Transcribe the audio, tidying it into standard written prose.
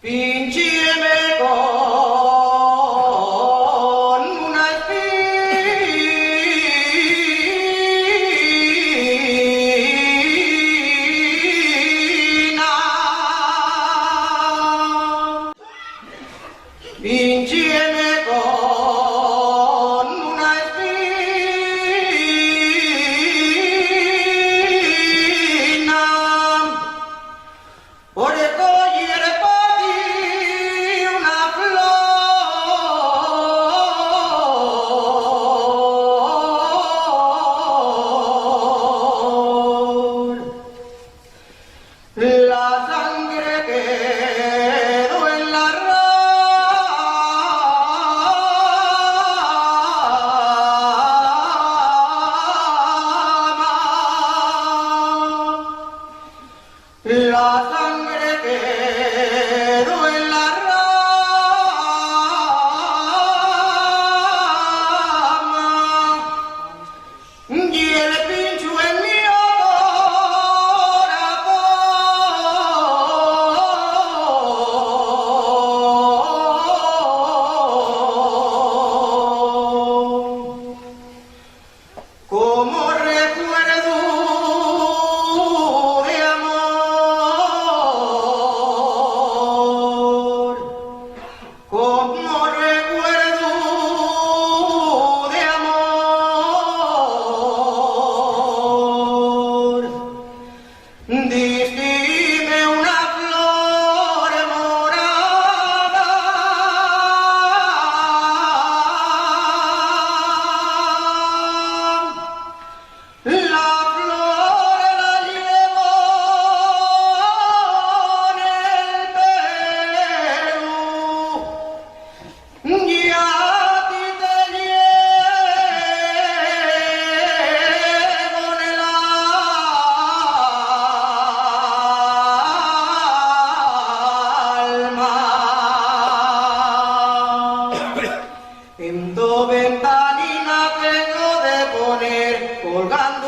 Pínceme con una espina. Pínceme con una espina. Por coger para ti una flor. La sangre quedó en la rama. La sangre quedó en la rama y el pincho en mi corazón. Como recuerdo de amor, como recuerdo de amor, distime una flor morada. La flor la llevo en el pelo y a ti te llevo en el alma. En tu ventanina tengo de poner colgando